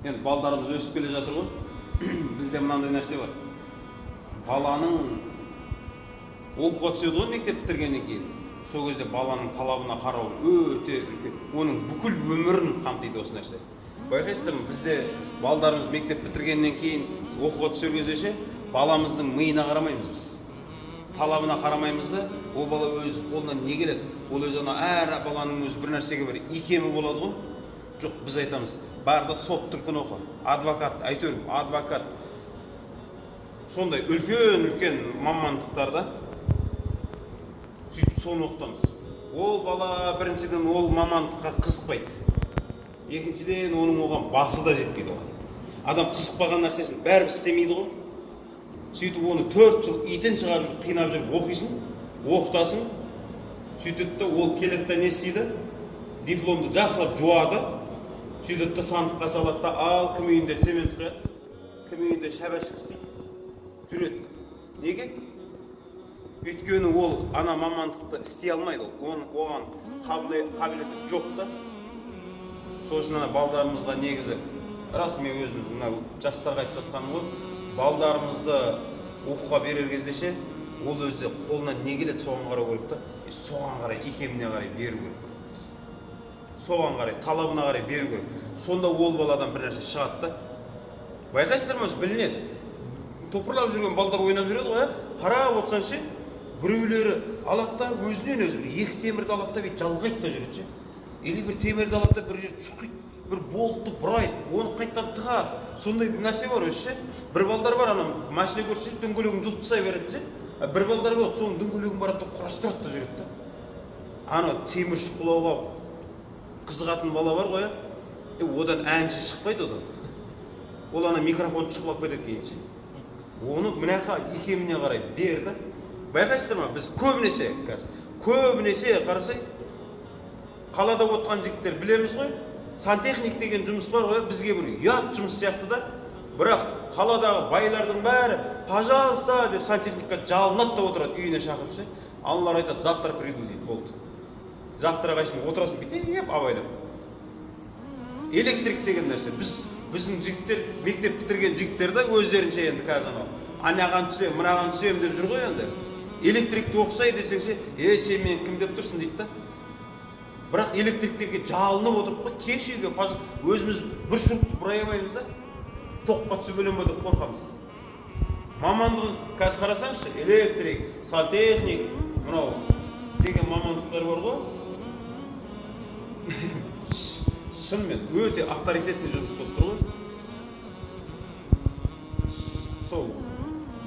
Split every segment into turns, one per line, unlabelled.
Енді балдарымыз өсіп келе жатыр ғой. Бізде мынандай нәрсе бар. Баланың оқуға түседі ғой мектеп бітіргеннен кейін. Сол кезде баланың талабына қарау өте үлкен. Оның бүкіл өмірін қамтиды осы нәрсе. Байқайсыздар ма? Бізде балдарымыз мектеп бітіргеннен кейін оқуға түсер кездеше баламыздың миына қарамаймыз біз. Талабына қарамаймыз да, ол бала өз қолынан не келеді? Ол өзі әр баланың өзі бір нәрсеге бір икемі болады ғой. Жоқ, біз айтамыз, бар да сот түркін оқы, адвокат, әйтеуір адвокат. Сондай үлкен мамандықтарда сөйтіп соны оқытамыз. Ол бала біріншіден ол мамандыққа қызықпайды. Екіншіден оның оған басы да жетпейді оған. Адам қызықпаған нәрсесін бәрібір істемейді ғой. Сөйтіп оны 4 жыл итін шығарып қинап жүріп оқисың, оқытасың. Сөйтіп те ол келеді де не істейді? Дипломды жақсылап жуады. Сөйтіп те сандыққа салады да, ал кім үйінде цемент құяды, кім үйінде шабашық істейді. Жүреді. Неге? Өйткені ол ана мамандықты істей алмайды. Оған қабілеті жоқ та. Сол үшін ана балдарымызға негізі, рас мен өзіміз мына жастарға айтып жатқаным ғой, балдарымызды оқуға берер кездеше, ол өзі қолынан не келеді соған қарау керек та, соған қарай, икеміне қарай беру керек. Соған қарай, талабына қарай беру керек. Сонда ол баладан бір нәрсе шығады да. Байқайсыздар ма, білінеді. Топырлап жүрген балдар ойнап жүреді ғой, қарап отырсаң ше, біреулері алады да өзінен өзі екі темірді алады да жалғайды да жүреді ше. Или бір темірді алады да бір жер шұқиды, бір болтты бұрайды, оны қайтадан тығады. Сондай нәрсе бар өзі ше. Бір балдар бар, ана машина көрсе дөңгелегін жұлып тастай береді ше. Бір балдар бар, соның дөңгелегін барады да құрастырады да жүреді да. Ана темір шұқылауға қызығатын бала бар ғой, одан әнші шықпайды одан. Ол ана микрофон шұқылап кетеді кейін ше. Оны мынақа икеміне қарай бер да. Байқайсыздар ма, біз көбінесе қарасай, қалада отқан жігіттер білеміз ғой, сантехник деген жұмыс бар ғой, бізге бір ұят жұмыс сияқты да. Бірақ қаладағы байлардың бәрі, пожалуйста деп сантехникқа жалынады да отырады, үйіне шақырып ше. Аналар айтады, завтра приду дейді, болды. Завтра қайшын отырасын бүйтіп абайлап. Электрик деген нәрсе, біздің жігіттер, мектеп бітірген жігіттер да өздерінше енді қазір анаған түсем, мынаған түсем деп жүр ғой енді. Электрикті оқысай десеңше, сен мен кім деп тұрсың дейді да. Бірақ электриктерге жалынып отырып қой, кеш үйге өзіміз бір шұртты бұрай алмаймыз да, тоққа түсіп өлем бе деп қорқамыз. Мамандығын қазір қарасаңызшы, электрик, сантехник, мынау деген мамандықтар бар ғой. Шынымен өте авторитетный жұмыс болып тұр ғой. Сол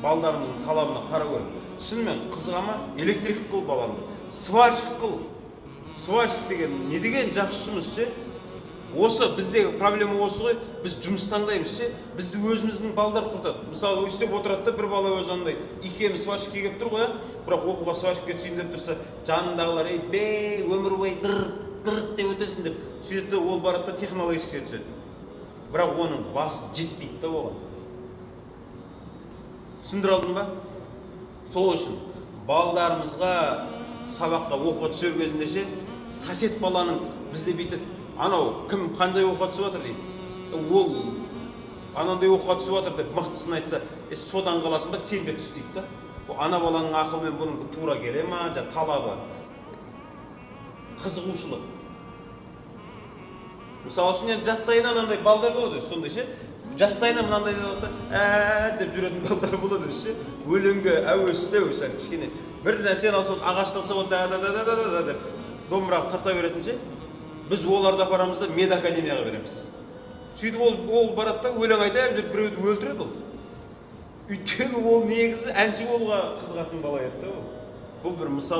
балдарымыздың талабына қарау керек. Шынымен қызыға ма, электрик қыл балаңды, сварщик қыл. Сварщик деген не деген жақсы жұмыс ше. Осы біздегі проблема осы ғой, біз жұмыс таңдаймыз ше. Бізді өзіміздің балдар құртады. Мысалы өстеп отырады да бір бала өз андай икемі сварщикке келіп тұр ғой, бірақ оқуға сварщикке түсейін деп тұрса, жанындағылар өмір бойы дыр деп өтесің деп сөйтті, ол барады да технологическе түседі. Бірақ оның басы жетпейді да оған. Түсіндір алдың ба? Сол үшін балдарымызға сабаққа оқуға түсер кезінде ше, сосед баланың бізде бүйтеді, анау кім қандай оқуға түсіп жатыр дейді. Ол анандай оқуға түсіп жатыр деп мықтысын айтса, содан қаласың ба, сен де түс дейді да. Ана баланың ақылмен бұның тура келе ма, талабы, қызығушылық. Мысалы үшін жастайынан андай балдар болады, сондай ше. Жастайынан мынандай деп жүретін балдар болады ше. Өлеңге әуестеу сәл кішкене. Бір нәрсені алса ағашты алса да деп домбыраға тарта беретін ше. Біз оларды апарамыз да медакадемияға береміз. Сөйтіп ол барады да өлең айтып жүріп біреуді өлтіреді ол. Өйткені ол негізі әнші болуға қызығатын бала еді да ол. Бұл бір мысал.